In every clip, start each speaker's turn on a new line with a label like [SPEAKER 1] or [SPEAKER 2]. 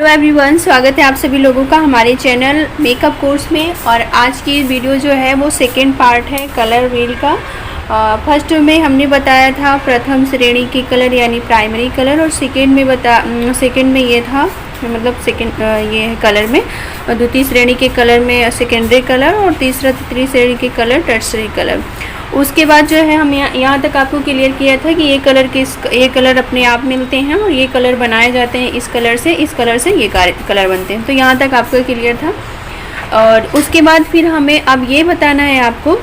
[SPEAKER 1] Hello everyone, स्वागत है आप सभी लोगों का हमारे चैनल मेकअप कोर्स में। और आज की वीडियो जो है वो सेकेंड पार्ट है कलर व्हील का। फर्स्ट में हमने बताया था प्रथम श्रेणी के कलर यानी प्राइमरी कलर, और सेकेंड में ये था सेकेंड ये है कलर में द्वितीय श्रेणी के कलर में सेकेंडरी कलर, और तीसरी श्रेणी के कलर टर्सरी कलर। उसके बाद जो है हम यहाँ तक आपको क्लियर किया था कि ये कलर अपने आप मिलते हैं और ये कलर बनाए जाते हैं इस कलर से ये कलर बनते हैं। तो यहाँ तक आपको क्लियर था। और उसके बाद फिर हमें अब ये बताना है आपको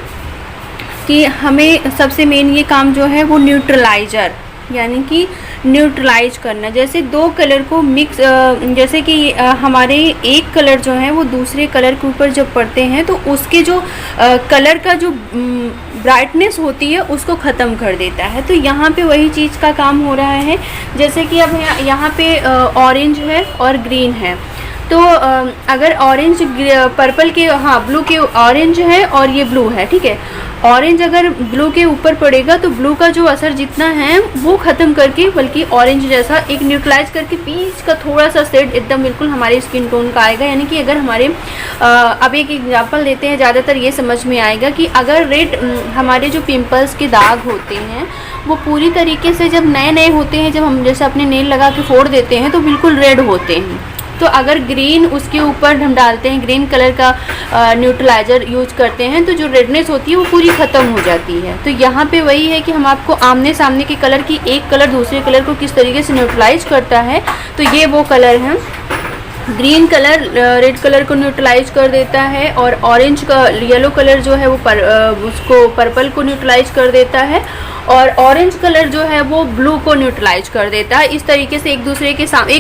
[SPEAKER 1] कि हमें सबसे मेन ये काम जो है वो न्यूट्रलाइजर यानी कि न्यूट्रलाइज करना। जैसे दो कलर को मिक्स, जैसे कि हमारे एक कलर जो है वो दूसरे कलर के ऊपर जब पड़ते हैं तो उसके जो कलर का जो ब्राइटनेस होती है उसको ख़त्म कर देता है। तो यहाँ पे वही चीज़ का काम हो रहा है। जैसे कि अब यहाँ पे ऑरेंज है और ग्रीन है, तो अगर ऑरेंज पर्पल के ब्लू के ऑरेंज है और ये ब्लू है, ठीक है। ऑरेंज अगर ब्लू के ऊपर पड़ेगा तो ब्लू का जो असर जितना है वो ख़त्म करके बल्कि ऑरेंज जैसा एक न्यूट्रलाइज करके बीच का थोड़ा सा शेड एकदम बिल्कुल हमारे स्किन टोन का आएगा। यानी कि अगर हमारे अब एक एग्जांपल देते हैं, ज़्यादातर ये समझ में आएगा कि अगर रेड हमारे जो पिंपल्स के दाग होते हैं वो पूरी तरीके से जब नए होते हैं, जब हम जैसे अपने नेल लगा के फोड़ देते हैं तो बिल्कुल रेड होते हैं। तो अगर ग्रीन उसके ऊपर हम डालते हैं, ग्रीन कलर का न्यूट्रलाइजर यूज करते हैं, तो जो रेडनेस होती है वो पूरी ख़त्म हो जाती है। तो यहाँ पे वही है कि हम आपको आमने सामने के कलर की एक कलर दूसरे कलर को किस तरीके से न्यूट्रलाइज करता है। तो ये वो कलर है। ग्रीन कलर रेड कलर को न्यूट्रलाइज कर देता है, और ऑरेंज का येलो कलर जो है वो उसको पर्पल को न्यूट्रलाइज कर देता है, और ऑरेंज कलर जो है वो ब्लू को न्यूट्रलाइज कर देता है। इस तरीके से एक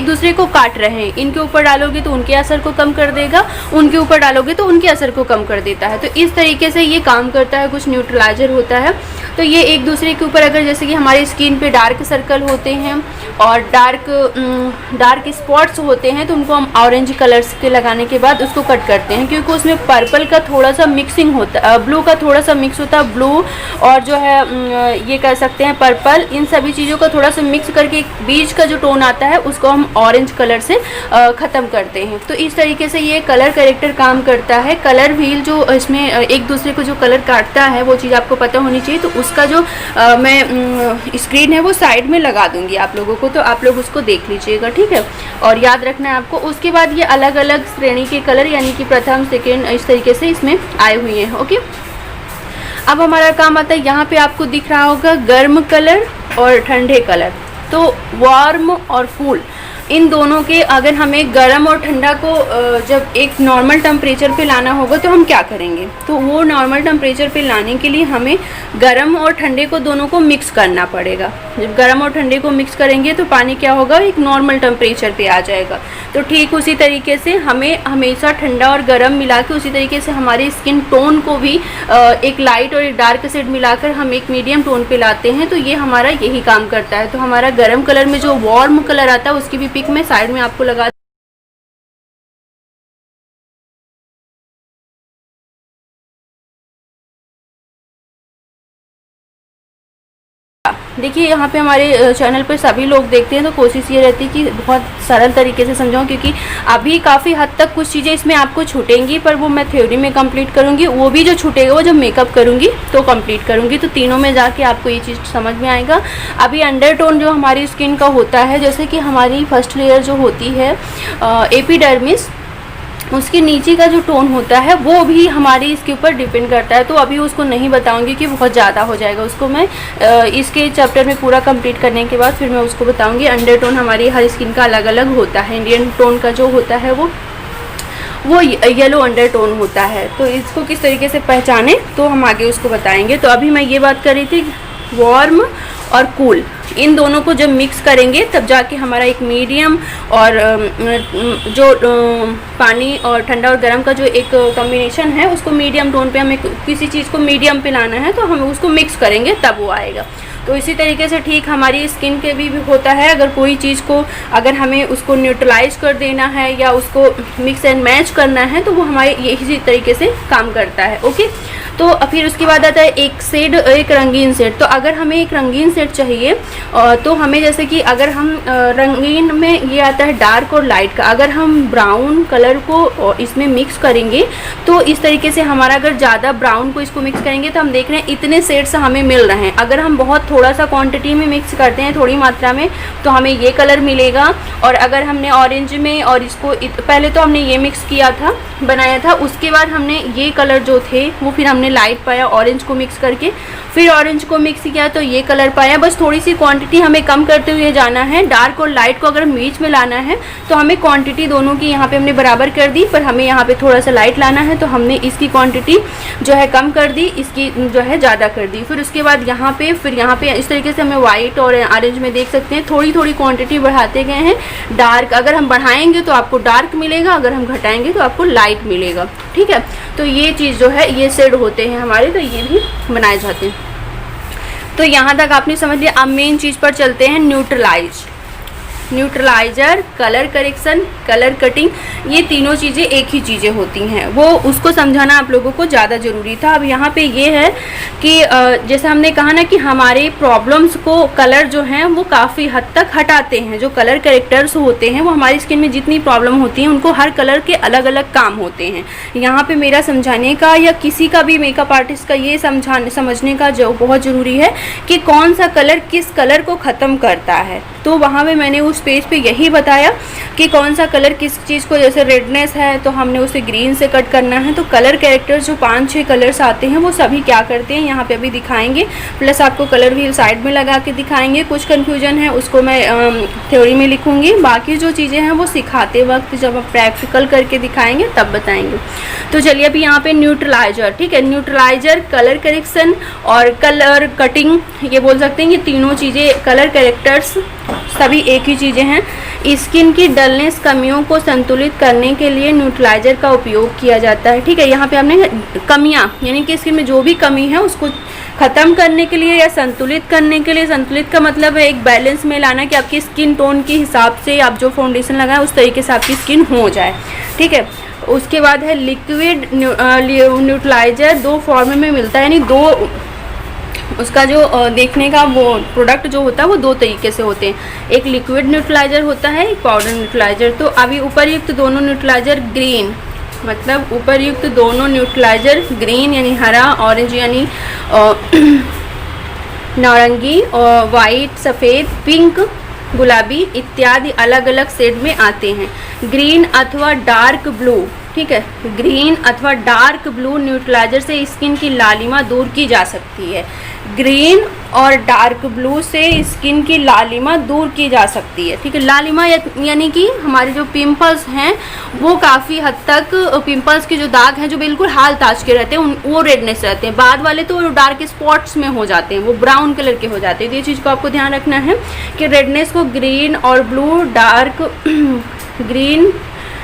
[SPEAKER 1] दूसरे को काट रहे हैं। इनके ऊपर डालोगे तो उनके असर को कम कर देगा, उनके ऊपर डालोगे तो उनके असर को कम कर देता है। तो इस तरीके से ये काम करता है, कुछ न्यूट्रलाइजर होता है। तो ये एक दूसरे के ऊपर, अगर जैसे कि हमारी स्किन पे डार्क सर्कल होते हैं और डार्क स्पॉट्स होते हैं तो उनको हम ऑरेंज कलर्स के लगाने के बाद उसको कट करते हैं, क्योंकि उसमें पर्पल का थोड़ा सा मिक्सिंग होता है, ब्लू का थोड़ा सा मिक्स होता है। ब्लू और जो है ये कह सकते हैं पर्पल, इन सभी चीज़ों का थोड़ा सा मिक्स करके बीच का जो टोन आता है उसको हम ऑरेंज कलर से ख़त्म करते हैं। तो इस तरीके से ये कलर करेक्टर काम करता है। कलर व्हील जो इसमें एक दूसरे को जो कलर काटता है वो चीज़ आपको पता होनी चाहिए। तो उसका जो मैं स्क्रीन है वो साइड में लगा दूंगी आप लोगों को, तो आप लोग उसको देख लीजिएगा, ठीक है। और याद रखना है आपको। उसके बाद ये अलग अलग श्रेणी के कलर यानी कि प्रथम सेकेंड इस तरीके से इसमें आए हुए हैं, ओके। अब हमारा काम आता है, यहाँ पे आपको दिख रहा होगा गर्म कलर और ठंडे कलर। तो वार्म और कूल, इन दोनों के अगर हमें गर्म और ठंडा को जब एक नॉर्मल टेम्परेचर पे लाना होगा तो हम क्या करेंगे। तो वो नॉर्मल टेम्परेचर पे लाने के लिए हमें गर्म और ठंडे को दोनों को मिक्स करना पड़ेगा। जब गर्म और ठंडे को मिक्स करेंगे तो पानी क्या होगा, एक नॉर्मल टेम्परेचर पे आ जाएगा। तो ठीक उसी तरीके से हमें हमेशा ठंडा और गर्म मिला के, उसी तरीके से हमारी स्किन टोन को भी एक लाइट और एक डार्क शेड मिलाकर हम एक मीडियम टोन पे लाते हैं। तो ये हमारा यही काम करता है। तो हमारा गर्म कलर में जो वार्म कलर आता है उसकी भी पिक मैं साइड में आपको लगा देखिए। यहाँ पे हमारे चैनल पर सभी लोग देखते हैं, तो कोशिश ये रहती है कि बहुत सरल तरीके से समझाऊं, क्योंकि अभी काफ़ी हद तक कुछ चीज़ें इसमें आपको छूटेंगी, पर वो मैं थ्योरी में कंप्लीट करूँगी। वो भी जो छूटेगा वो जब मेकअप करूँगी तो कंप्लीट करूँगी। तो तीनों में जाके आपको ये चीज़ समझ में आएगा। अभी अंडरटोन जो हमारी स्किन का होता है, जैसे कि हमारी फर्स्ट लेयर जो होती है एपिडर्मिस, उसके नीचे का जो टोन होता है वो भी हमारी इसके ऊपर डिपेंड करता है। तो अभी उसको नहीं बताऊंगी कि बहुत ज़्यादा हो जाएगा। उसको मैं इसके चैप्टर में पूरा कंप्लीट करने के बाद फिर मैं उसको बताऊंगी। अंडर टोन हमारी हर स्किन का अलग अलग होता है। इंडियन टोन का जो होता है वो येलो अंडर टोन होता है। तो इसको किस तरीके से पहचाने तो हम आगे उसको बताएंगे। तो अभी मैं ये बात कर रही थी वार्म और कूल, इन दोनों को जब मिक्स करेंगे तब जाके हमारा एक मीडियम और जो पानी और ठंडा और गर्म का जो एक कॉम्बिनेशन है उसको मीडियम टोन पे, हमें किसी चीज़ को मीडियम पे लाना है तो हम उसको मिक्स करेंगे तब वो आएगा। तो इसी तरीके से ठीक हमारी स्किन के भी होता है। अगर कोई चीज़ को अगर हमें उसको न्यूट्रलाइज कर देना है या उसको मिक्स एंड मैच करना है तो वो हमारे इसी तरीके से काम करता है, ओके। तो फिर उसके बाद आता है एक शेड, एक रंगीन शेड। तो अगर हमें एक रंगीन शेड चाहिए तो हमें जैसे कि अगर हम रंगीन में ये आता है डार्क और लाइट का, अगर हम ब्राउन कलर को इसमें मिक्स करेंगे तो इस तरीके से हमारा, अगर ज़्यादा ब्राउन को इसको मिक्स करेंगे तो हम देख रहे हैं इतने शेड्स हमें मिल रहे हैं। अगर हम बहुत थोड़ा सा क्वांटिटी में मिक्स करते हैं, थोड़ी मात्रा में, तो हमें ये कलर मिलेगा। और अगर हमने ऑरेंज में और इसको पहले तो हमने ये मिक्स किया था, बनाया था, उसके बाद हमने ये कलर जो थे वो फिर हमने लाइट पाया ऑरेंज को मिक्स करके, फिर ऑरेंज को मिक्स किया तो ये कलर पाया। बस थोड़ी सी क्वांटिटी हमें कम करते हुए जाना है। डार्क और लाइट को अगर बीच में लाना है तो हमें क्वांटिटी दोनों की यहाँ पे हमने बराबर कर दी, पर हमें यहाँ पे थोड़ा सा लाइट लाना है तो हमने इसकी क्वांटिटी जो है कम कर दी, इसकी जो है ज़्यादा कर दी। फिर उसके बाद यहाँ पे इस तरीके से हमें वाइट और ऑरेंज में देख सकते हैं थोड़ी थोड़ी क्वांटिटी बढ़ाते गए हैं। डार्क अगर हम बढ़ाएंगे तो आपको डार्क मिलेगा, अगर हम घटाएंगे तो आपको लाइट मिलेगा। ठीक है, तो ये चीज़ जो है ये शेड होते हैं हमारे, तो ये भी बनाए जाते हैं। तो यहाँ तक आपने समझ लिया। अब मेन चीज़ पर चलते हैं, neutraliser, colour correction, colour cutting, ये तीनों चीज़ें एक ही चीज़ें होती हैं, वो उसको समझाना आप लोगों को ज़्यादा ज़रूरी था। अब यहाँ पे ये है कि जैसे हमने कहा ना कि हमारे प्रॉब्लम्स को कलर जो हैं वो काफ़ी हद तक हटाते हैं। जो कलर करेक्टर्स होते हैं वो हमारी स्किन में जितनी प्रॉब्लम होती हैं उनको हर कलर के अलग अलग काम होते हैं। यहाँ पे मेरा समझाने का या किसी का भी मेकअप आर्टिस्ट का ये समझने का जो बहुत ज़रूरी है कि कौन सा कलर किस कलर को ख़त्म करता है। तो वहाँ पे मैंने उस पेज पे यही बताया कि कौन सा कलर किस चीज़ को, जैसे रेडनेस है तो हमने उसे ग्रीन से कट करना है। तो कलर कैरेक्टर्स जो 5-6 कलर्स आते हैं वो सभी क्या करते हैं यहाँ पे अभी दिखाएंगे, प्लस आपको कलर व्हील साइड में लगा के दिखाएंगे। कुछ कन्फ्यूजन है उसको मैं थ्योरी में लिखूँगी, बाकी जो चीज़ें हैं वो सिखाते वक्त जब आप प्रैक्टिकल करके दिखाएंगे तब बताएंगे। तो चलिए अभी यहाँ पे न्यूट्रलाइजर, ठीक है, न्यूट्रलाइजर, कलर करेक्शन और कलर कटिंग, ये बोल सकते हैं ये तीनों चीज़ें, कलर कैरेक्टर्स सभी एक ही चीज़ें हैं। स्किन की डलनेस कमियों को संतुलित करने के लिए न्यूट्रलाइजर का उपयोग किया जाता है। ठीक है, यहाँ पे हमने कमियाँ यानी कि स्किन में जो भी कमी है उसको ख़त्म करने के लिए या संतुलित करने के लिए, संतुलित का मतलब है एक बैलेंस में लाना कि आपकी स्किन टोन के हिसाब से आप जो फाउंडेशन लगाएं उस तरीके से आपकी स्किन हो जाए। ठीक है, उसके बाद है लिक्विड न्यूट्रलाइजर, 2 फॉर्म में मिलता है, यानी 2 उसका जो देखने का वो प्रोडक्ट जो होता है वो 2 तरीके से होते हैं। एक लिक्विड न्यूट्रलाइजर होता है, एक पाउडर न्यूट्रलाइजर। तो अभी उपर्युक्त दोनों न्यूट्रलाइजर ग्रीन, मतलब उपर्युक्त दोनों न्यूट्रलाइजर ग्रीन यानी हरा, ऑरेंज यानी नारंगी, और वाइट, सफ़ेद, पिंक, गुलाबी इत्यादि अलग अलग शेड में आते हैं। ग्रीन अथवा डार्क ब्लू, ठीक है, ग्रीन अथवा डार्क ब्लू न्यूट्रलाइजर से स्किन की लालिमा दूर की जा सकती है। ग्रीन और डार्क ब्लू से स्किन की लालिमा दूर की जा सकती है। ठीक है, लालिमा यानी कि हमारे जो पिंपल्स हैं वो काफ़ी हद तक, पिंपल्स के जो दाग हैं जो बिल्कुल हाल ताज के रहते हैं वो रेडनेस रहते हैं, बाद वाले तो डार्क स्पॉट्स में हो जाते हैं, वो ब्राउन कलर के हो जाते हैं। तो ये चीज़ को आपको ध्यान रखना है कि रेडनेस को ग्रीन और blue, green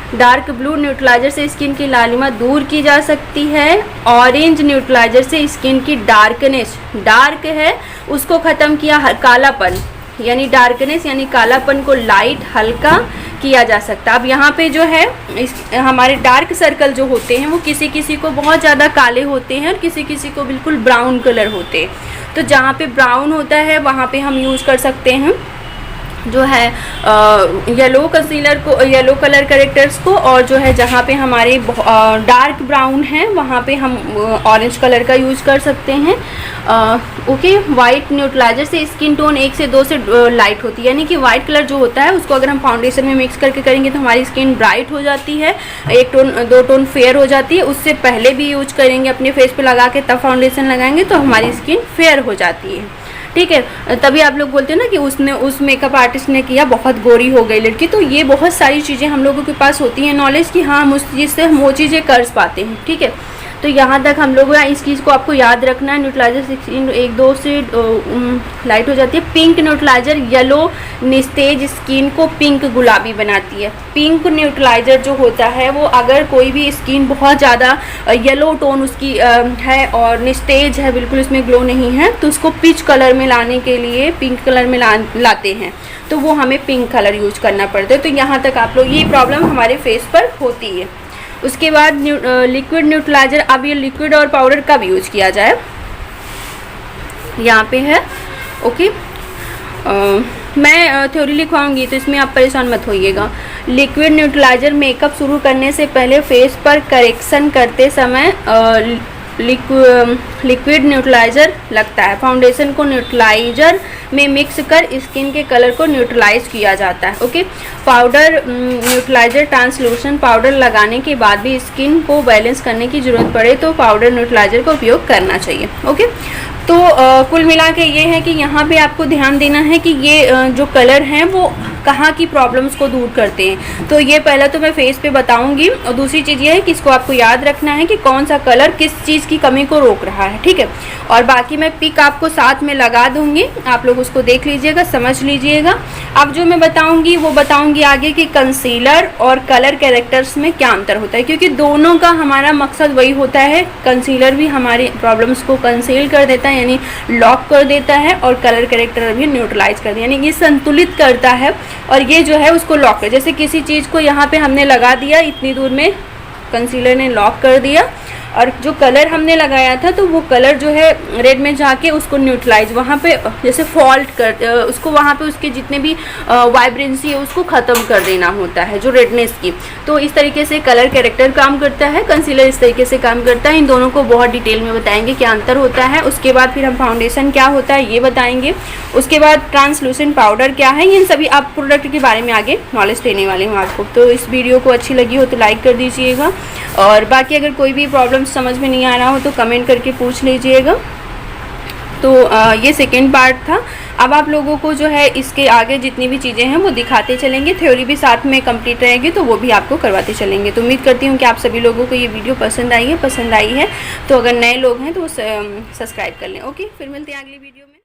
[SPEAKER 1] dark blue neutraliser से स्किन की लालिमा दूर की जा सकती है। ऑरेंज न्यूट्रलाइजर से स्किन की डार्कनेस, डार्क है उसको ख़त्म किया, कालापन यानी डार्कनेस यानी कालापन को लाइट हल्का किया जा सकता है। अब यहाँ पे जो है हमारे डार्क सर्कल जो होते हैं वो किसी किसी को बहुत ज़्यादा काले होते हैं और किसी किसी को बिल्कुल ब्राउन कलर होते हैं। तो जहाँ पे ब्राउन होता है वहाँ पे हम यूज़ कर सकते हैं जो है येलो कंसीलर को, येलो कलर करेक्टर्स को, और जो है जहाँ पे हमारे डार्क ब्राउन है वहाँ पे हम ऑरेंज कलर का यूज़ कर सकते हैं। ओके, वाइट न्यूट्रलाइजर से स्किन टोन 1 से 2 से लाइट होती है, यानी कि वाइट कलर जो होता है उसको अगर हम फाउंडेशन में मिक्स करके करेंगे तो हमारी स्किन ब्राइट हो जाती है, 1 टोन 2 टोन फेयर हो जाती है। उससे पहले भी यूज करेंगे, अपने फेस पे लगा के तब फाउंडेशन लगाएंगे तो हमारी स्किन फेयर हो जाती है। ठीक है, तभी आप लोग बोलते हैं ना कि उसने, उस मेकअप आर्टिस्ट ने किया बहुत गोरी हो गई लड़की। तो ये बहुत सारी चीज़ें हम लोगों के पास होती हैं नॉलेज कि हाँ हम उस चीज़ से हम वो चीज़ें कर पाते हैं। ठीक है, तो यहाँ तक हम लोग इस चीज़ को आपको याद रखना है। न्यूट्रलाइजर 1-2 से लाइट हो जाती है। पिंक न्यूट्रलाइजर येलो निस्तेज स्किन को पिंक गुलाबी बनाती है। पिंक न्यूट्रलाइजर जो होता है वो अगर कोई भी स्किन बहुत ज़्यादा येलो टोन उसकी है और निस्तेज है, बिल्कुल उसमें ग्लो नहीं है, तो उसको पिच कलर में लाने के लिए पिंक कलर में लाते हैं, तो वो हमें पिंक कलर यूज करना पड़ता है। तो यहाँ तक आप लोग, ये प्रॉब्लम हमारे फेस पर होती है। उसके बाद लिक्विड न्यूट्रलाइजर, अब ये लिक्विड और पाउडर कब यूज किया जाए यहाँ पे है। ओके, मैं थ्योरी लिखवाऊंगी तो इसमें आप परेशान मत होइएगा। लिक्विड न्यूट्रलाइजर मेकअप शुरू करने से पहले फेस पर करेक्शन करते समय लिक्विड न्यूट्रलाइजर लगता है। फाउंडेशन को न्यूट्रलाइजर में मिक्स कर स्किन के कलर को न्यूट्रलाइज किया जाता है। ओके, पाउडर न्यूट्रलाइजर ट्रांसलूशन पाउडर लगाने के बाद भी स्किन को बैलेंस करने की ज़रूरत पड़े तो पाउडर न्यूट्रलाइजर का उपयोग करना चाहिए। ओके, तो कुल मिला के ये है कि यहाँ पे आपको ध्यान देना है कि ये जो कलर हैं वो कहाँ की प्रॉब्लम्स को दूर करते हैं। तो ये पहला तो मैं फेस पे बताऊंगी, और दूसरी चीज़ ये है कि इसको आपको याद रखना है कि कौन सा कलर किस चीज़ की कमी को रोक रहा है, ठीक है। और बाकी मैं पिक आपको साथ में लगा दूंगी, आप लोग उसको देख लीजिएगा, समझ लीजिएगा। अब जो मैं बताऊंगी वो बताऊंगी आगे कि कंसीलर और कलर कैरेक्टर्स में क्या अंतर होता है, क्योंकि दोनों का हमारा मकसद वही होता है। कंसीलर भी हमारी प्रॉब्लम्स को कंसील कर देता है यानी लॉक कर देता है, और कलर कैरेक्टर भी न्यूट्रलाइज कर दिया यानी ये संतुलित करता है, और ये जो है उसको लॉक कर, जैसे किसी चीज़ को यहाँ पे हमने लगा दिया, इतनी दूर में कंसीलर ने लॉक कर दिया, और जो कलर हमने लगाया था तो वो कलर जो है रेड में जाके उसको न्यूट्रलाइज वहाँ पे जैसे फॉल्ट कर उसको वहाँ पे उसके जितने भी वाइब्रेंसी है उसको ख़त्म कर देना होता है, जो रेडनेस की। तो इस तरीके से कलर कैरेक्टर काम करता है, कंसीलर इस तरीके से काम करता है। इन दोनों को बहुत डिटेल में बताएंगे क्या अंतर होता है। उसके बाद फिर हम फाउंडेशन क्या होता है ये बताएंगे। उसके बाद ट्रांसलूसेंट पाउडर क्या है, इन सभी आप प्रोडक्ट के बारे में आगे नॉलेज देने वाले हूँ आपको। तो इस वीडियो को अच्छी लगी हो तो लाइक कर दीजिएगा, और बाकी अगर कोई भी प्रॉब्लम समझ में नहीं आ रहा हो तो कमेंट करके पूछ लीजिएगा। तो ये सेकेंड पार्ट था। अब आप लोगों को जो है इसके आगे जितनी भी चीज़ें हैं वो दिखाते चलेंगे, थ्योरी भी साथ में कंप्लीट रहेगी तो वो भी आपको करवाते चलेंगे। तो उम्मीद करती हूँ कि आप सभी लोगों को ये वीडियो पसंद आई है तो अगर नए लोग हैं तो वो सब्सक्राइब कर लें। ओके, फिर मिलते हैं अगली वीडियो में।